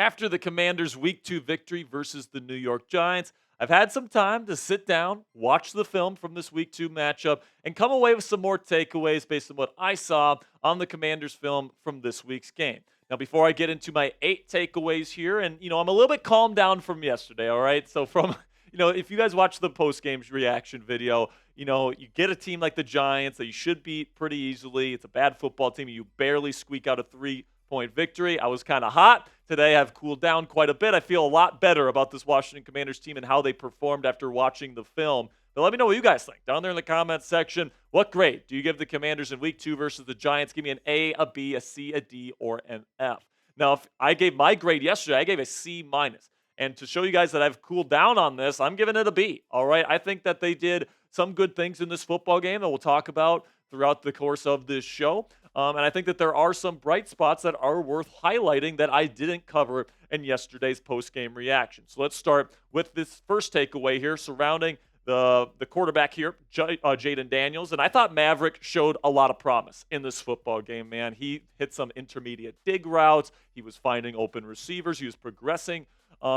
After the Commanders' Week 2 victory versus the New York Giants, I've had some time to sit down, watch the film from this Week 2 matchup, and come away with some more takeaways based on what I saw on the Commanders' film from this week's game. Now, before I get into my 8 takeaways here, and, I'm a little bit calmed down from yesterday, all right? So, from, if you guys watch the post-game reaction video, you get a team like the Giants that you should beat pretty easily. It's a bad football team. You barely squeak out a 3-point victory. I was kind of hot. Today I've cooled down quite a bit. I feel a lot better about this Washington Commanders team and how they performed after watching the film. But let me know what you guys think down there in the comments section. What grade do you give the Commanders in Week 2 versus the Giants? Give me an A, a B, a C, a D, or an F. Now, if I gave my grade yesterday, I gave a C minus. And to show you guys that I've cooled down on this, I'm giving it a B. All right. I think that they did some good things in this football game that we'll talk about throughout the course of this show. And I think that there are some bright spots that are worth highlighting that I didn't cover in yesterday's post-game reaction. So let's start with this first takeaway here surrounding the quarterback here, Jayden Daniels. And I thought Maverick showed a lot of promise in this football game, man. He hit some intermediate dig routes. He was finding open receivers. He was progressing.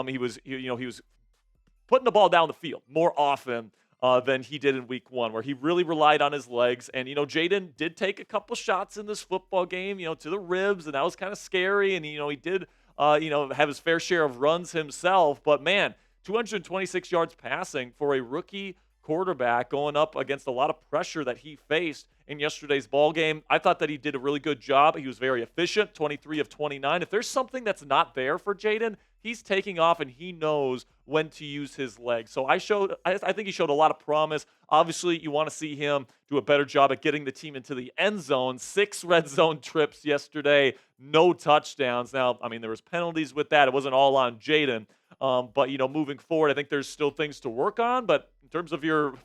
He was putting the ball down the field more often than he did in Week 1, where he really relied on his legs. And, Jayden did take a couple shots in this football game, to the ribs, and that was kind of scary. And, he did, have his fair share of runs himself. But, man, 226 yards passing for a rookie quarterback going up against a lot of pressure that he faced in yesterday's ball game. I thought that he did a really good job. He was very efficient, 23 of 29. If there's something that's not there for Jayden, he's taking off and he knows when to use his legs. So I think he showed a lot of promise. Obviously, you want to see him do a better job at getting the team into the end zone. 6 red zone trips yesterday, no touchdowns. Now, there was penalties with that. It wasn't all on Jayden. But, moving forward, I think there's still things to work on. But in terms of your,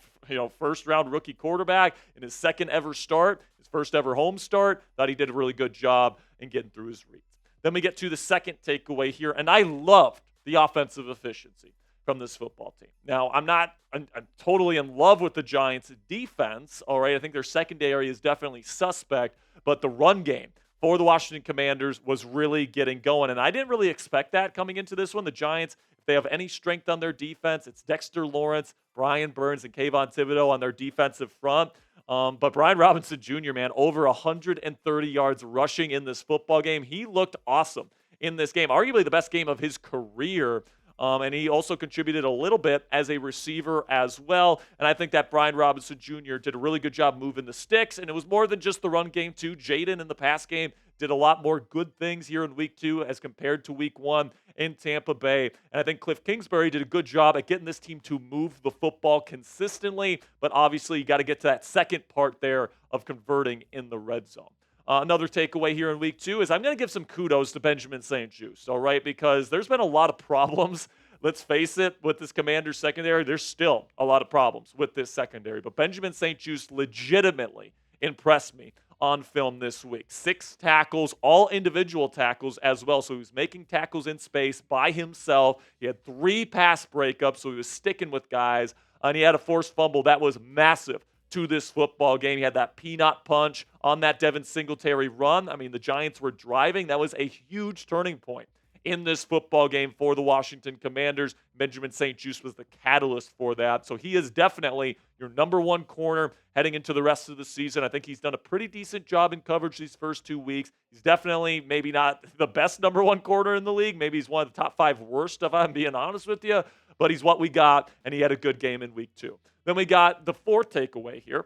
first-round rookie quarterback in his second ever start, his first ever home start, thought he did a really good job in getting through his reads. Then we get to the second takeaway here, and I loved the offensive efficiency from this football team. Now, I'm totally in love with the Giants' defense, all right? I think their secondary is definitely suspect, but the run game for the Washington Commanders was really getting going, and I didn't really expect that coming into this one. The Giants, if they have any strength on their defense, it's Dexter Lawrence, Brian Burns, and Kayvon Thibodeau on their defensive front. But Brian Robinson Jr., man, over 130 yards rushing in this football game. He looked awesome in this game, arguably the best game of his career. And he also contributed a little bit as a receiver as well. And I think that Brian Robinson Jr. did a really good job moving the sticks. And it was more than just the run game, too. Jayden in the pass game did a lot more good things here in Week 2 as compared to Week 1 in Tampa Bay. And I think Cliff Kingsbury did a good job at getting this team to move the football consistently. But obviously, you got to get to that second part there of converting in the red zone. Another takeaway here in Week 2 is I'm going to give some kudos to Benjamin St-Juste, all right? Because there's been a lot of problems, let's face it, with this Commanders secondary. There's still a lot of problems with this secondary. But Benjamin St-Juste legitimately impressed me on film this week. 6 tackles, all individual tackles as well. So he was making tackles in space by himself. He had 3 pass breakups, so he was sticking with guys. And he had a forced fumble that was massive to this football game. He had that peanut punch on that Devin Singletary run. The Giants were driving. That was a huge turning point in this football game for the Washington Commanders. Benjamin St-Juste was the catalyst for that. So he is definitely your number 1 corner heading into the rest of the season. I think he's done a pretty decent job in coverage these first 2 weeks. He's definitely maybe not the best number 1 corner in the league. Maybe he's one of the top 5 worst, if I'm being honest with you. But he's what we got, and he had a good game in Week 2. Then we got the 4th takeaway here,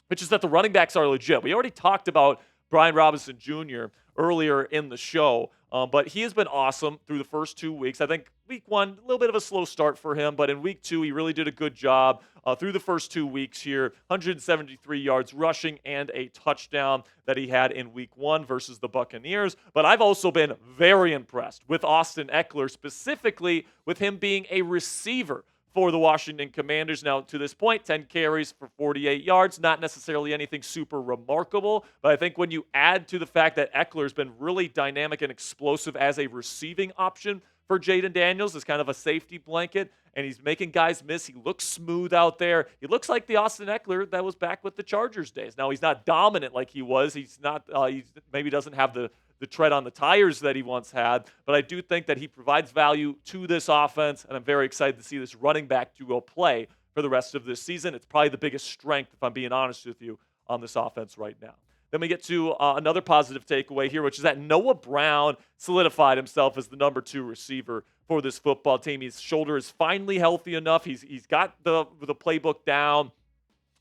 which is that the running backs are legit. We already talked about Brian Robinson Jr. earlier in the show, but he has been awesome through the first 2 weeks. I think Week 1, a little bit of a slow start for him, but in Week 2, he really did a good job through the first 2 weeks here. 173 yards rushing and a touchdown that he had in Week 1 versus the Buccaneers. But I've also been very impressed with Austin Ekeler, specifically with him being a receiver for the Washington Commanders. Now, to this point, 10 carries for 48 yards, not necessarily anything super remarkable, but I think when you add to the fact that Eckler's been really dynamic and explosive as a receiving option for Jayden Daniels as kind of a safety blanket, and he's making guys miss. He looks smooth out there. He looks like the Austin Ekeler that was back with the Chargers days. Now, he's not dominant like he was. He's not. He maybe doesn't have the the tread on the tires that he once had. But I do think that he provides value to this offense, and I'm very excited to see this running back duo play for the rest of this season. It's probably the biggest strength, if I'm being honest with you, on this offense right now. Then we get to another positive takeaway here, which is that Noah Brown solidified himself as the number 2 receiver for this football team. His shoulder is finally healthy enough. He's got the playbook down,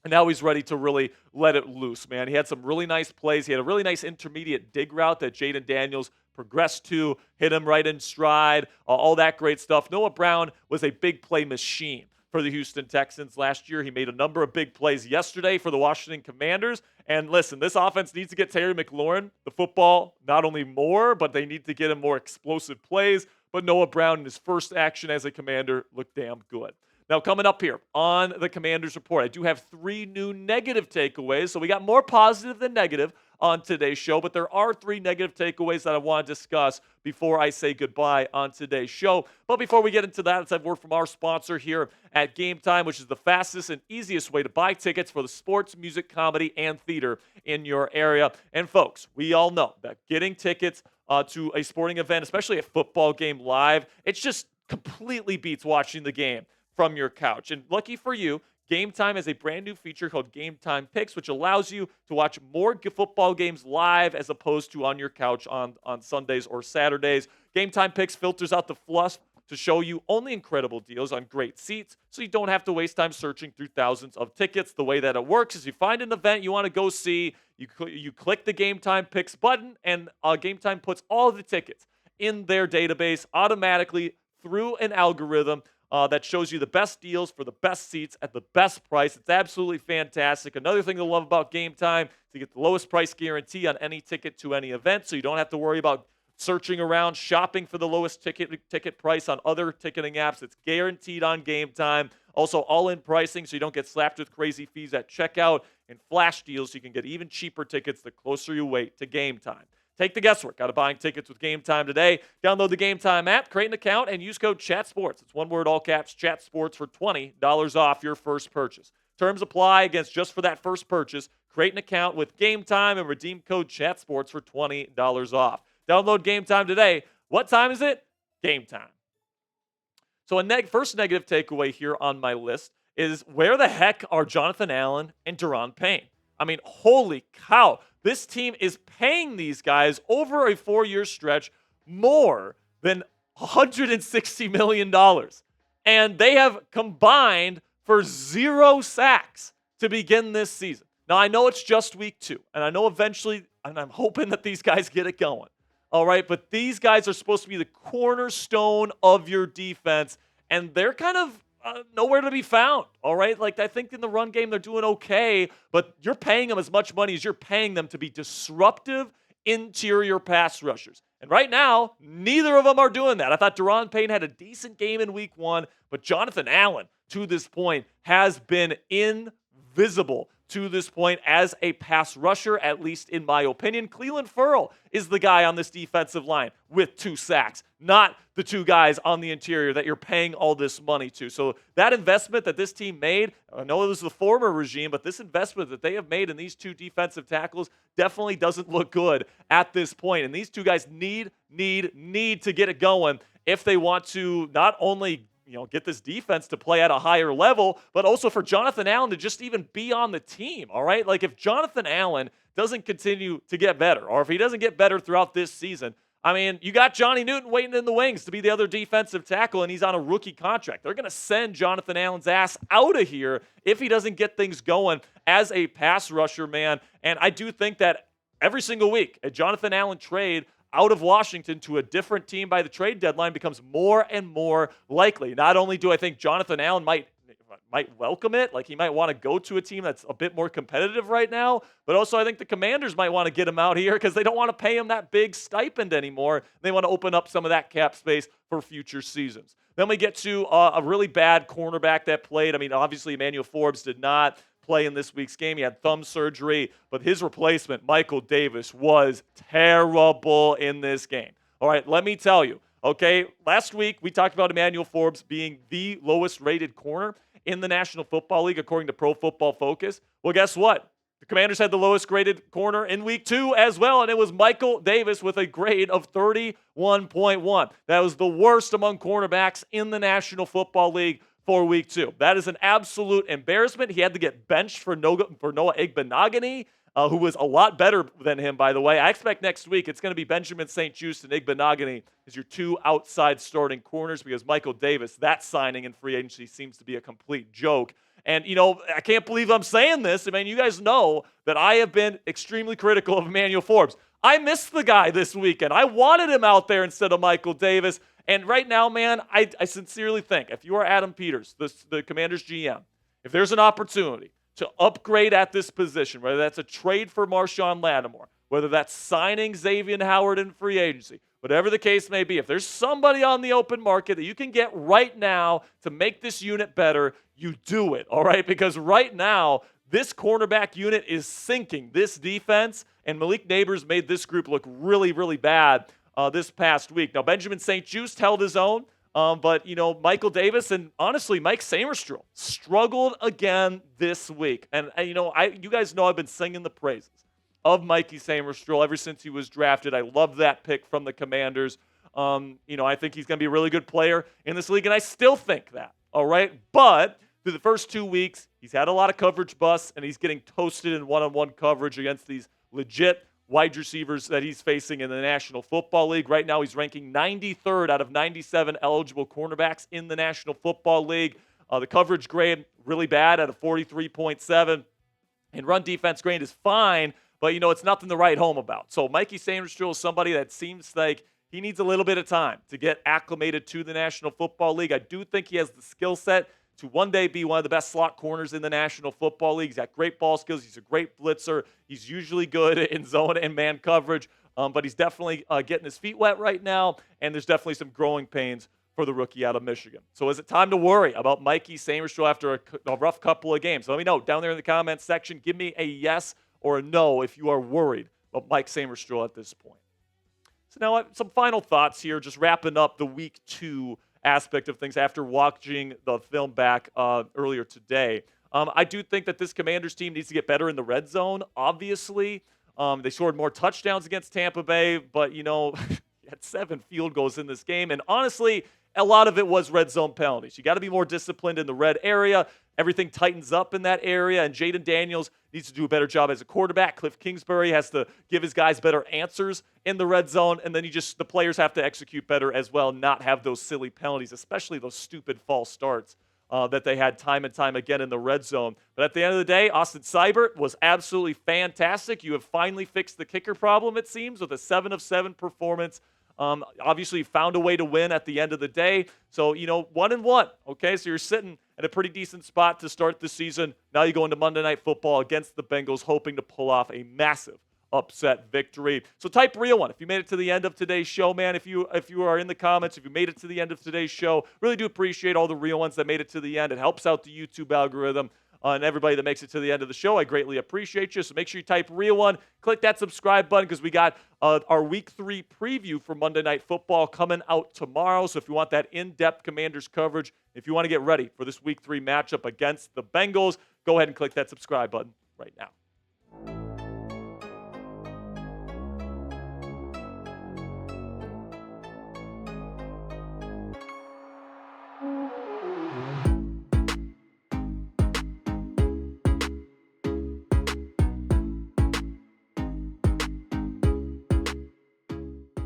and now he's ready to really let it loose, man. He had some really nice plays. He had a really nice intermediate dig route that Jayden Daniels progressed to, hit him right in stride, all that great stuff. Noah Brown was a big play machine for the Houston Texans last year. He made a number of big plays yesterday for the Washington Commanders. And listen, this offense needs to get Terry McLaurin the football not only more, but they need to get him more explosive plays. But Noah Brown in his first action as a Commander looked damn good. Now, coming up here on the Commanders Report, I do have 3 new negative takeaways. So we got more positive than negative on today's show, but there are 3 negative takeaways that I want to discuss before I say goodbye on today's show. But before we get into that, let's have word from our sponsor here at Game Time, which is the fastest and easiest way to buy tickets for the sports, music, comedy, and theater in your area. And folks, we all know that getting tickets to a sporting event, especially a football game live, it's just completely beats watching the game from your couch. And lucky for you, Game Time has a brand new feature called Game Time Picks, which allows you to watch more football games live as opposed to on your couch on Sundays or Saturdays. Game Time Picks filters out the fluff to show you only incredible deals on great seats, so you don't have to waste time searching through thousands of tickets. The way that it works is you find an event you want to go see, you click the Game Time Picks button, and Game Time puts all of the tickets in their database automatically through an algorithm that shows you the best deals for the best seats at the best price. It's absolutely fantastic. Another thing to love about Game Time is you get the lowest price guarantee on any ticket to any event, so you don't have to worry about searching around, shopping for the lowest ticket price on other ticketing apps. It's guaranteed on Game Time. Also, all-in pricing, so you don't get slapped with crazy fees at checkout, and flash deals, so you can get even cheaper tickets the closer you wait to Game Time. Take the guesswork out of buying tickets with Game Time today. Download the Game Time app, create an account, and use code CHATSPORTS. It's one word, all caps, CHATSPORTS for $20 off your first purchase. Terms apply against just for that first purchase. Create an account with Game Time and redeem code CHATSPORTS for $20 off. Download Game Time today. What time is it? Game Time. So first negative takeaway here on my list is where the heck are Jonathan Allen and Daron Payne? I mean, holy cow. This team is paying these guys over a 4-year stretch more than $160 million. And they have combined for 0 sacks to begin this season. Now, I know it's just week 2, and I know eventually, and I'm hoping that these guys get it going. All right, but these guys are supposed to be the cornerstone of your defense, and they're kind of nowhere to be found, all right? Like, I think in the run game, they're doing okay, but you're paying them as much money as you're paying them to be disruptive interior pass rushers. And right now, neither of them are doing that. I thought Daron Payne had a decent game in week 1, but Jonathan Allen, to this point, has been invisible to this point as a pass rusher, at least in my opinion. Cleveland Ferrell is the guy on this defensive line with 2 sacks, not the 2 guys on the interior that you're paying all this money to. So that investment that this team made, I know it was the former regime, but this investment that they have made in these 2 defensive tackles definitely doesn't look good at this point. And these 2 guys need to get it going if they want to not only get this defense to play at a higher level, but also for Jonathan Allen to just even be on the team, all right? Like, if Jonathan Allen doesn't continue to get better, or if he doesn't get better throughout this season, I mean, you got Johnny Newton waiting in the wings to be the other defensive tackle, and he's on a rookie contract. They're going to send Jonathan Allen's ass out of here if he doesn't get things going as a pass rusher, man. And I do think that every single week, a Jonathan Allen trade out of Washington to a different team by the trade deadline becomes more and more likely. Not only do I think Jonathan Allen might welcome it, like he might want to go to a team that's a bit more competitive right now, but also I think the Commanders might want to get him out here because they don't want to pay him that big stipend anymore. They want to open up some of that cap space for future seasons. Then we get to a really bad cornerback that played. I mean, obviously Emmanuel Forbes did not play in this week's game. He had thumb surgery, but his replacement, Michael Davis, was terrible in this game. All right, let me tell you, okay, last week we talked about Emmanuel Forbes being the lowest rated corner in the National Football League according to Pro Football Focus. Well, guess what? The Commanders had the lowest graded corner in week 2 as well, and it was Michael Davis with a grade of 31.1. That was the worst among cornerbacks in the National Football League for week 2. That is an absolute embarrassment. He had to get benched for Noah Igbenogany, who was a lot better than him, by the way. I expect next week it's going to be Benjamin St-Juste and Igbenogany as your 2 outside starting corners because Michael Davis, that signing in free agency seems to be a complete joke. And, I can't believe I'm saying this. I mean, you guys know that I have been extremely critical of Emmanuel Forbes. I missed the guy this weekend. I wanted him out there instead of Michael Davis. And right now, man, I sincerely think if you are Adam Peters, the Commanders GM, if there's an opportunity to upgrade at this position, whether that's a trade for Marshawn Lattimore, whether that's signing Xavier Howard in free agency, whatever the case may be, if there's somebody on the open market that you can get right now to make this unit better, you do it, all right? Because right now, this cornerback unit is sinking this defense, and Malik Neighbors made this group look really, really bad this past week. Now, Benjamin St-Juste held his own, but, Michael Davis and, honestly, Mike Sainristil struggled again this week. And, you guys know I've been singing the praises of Mikey Sainristil ever since he was drafted. I love that pick from the Commanders. I think he's going to be a really good player in this league, and I still think that, all right? But through the first 2 weeks, he's had a lot of coverage busts, and he's getting toasted in one-on-one coverage against these legit wide receivers that he's facing in the National Football League. Right now, he's ranking 93rd out of 97 eligible cornerbacks in the National Football League. The coverage grade, really bad at a 43.7. And run defense grade is fine, but, it's nothing to write home about. So Mikey Sainristil is somebody that seems like he needs a little bit of time to get acclimated to the National Football League. I do think he has the skill set to one day be one of the best slot corners in the National Football League. He's got great ball skills. He's a great blitzer. He's usually good in zone and man coverage, but he's definitely getting his feet wet right now, and there's definitely some growing pains for the rookie out of Michigan. So is it time to worry about Mikey Sainristil after a rough couple of games? Let me know down there in the comments section. Give me a yes or a no if you are worried about Mike Sainristil at this point. So now some final thoughts here, just wrapping up the week 2 aspect of things after watching the film back earlier today. I do think that this Commanders team needs to get better in the red zone, obviously. They scored more touchdowns against Tampa Bay, but, had 7 field goals in this game. And honestly, a lot of it was red zone penalties. You got to be more disciplined in the red area. Everything tightens up in that area, and Jayden Daniels needs to do a better job as a quarterback. Cliff Kingsbury has to give his guys better answers in the red zone, and then the players have to execute better as well, not have those silly penalties, especially those stupid false starts that they had time and time again in the red zone. But at the end of the day, Austin Seibert was absolutely fantastic. You have finally fixed the kicker problem, it seems, with a 7 of 7 performance. Obviously, found a way to win at the end of the day. So, 1-1. Okay, so you're sitting at a pretty decent spot to start the season. Now you go into Monday Night Football against the Bengals, hoping to pull off a massive upset victory. So type real one if you made it to the end of today's show, man. If you are in the comments, if you made it to the end of today's show, really do appreciate all the real ones that made it to the end. It helps out the YouTube algorithm. And everybody that makes it to the end of the show, I greatly appreciate you. So make sure you type real one. Click that subscribe button because we got our Week 3 preview for Monday Night Football coming out tomorrow. So if you want that in-depth Commanders coverage, if you want to get ready for this Week 3 matchup against the Bengals, go ahead and click that subscribe button right now.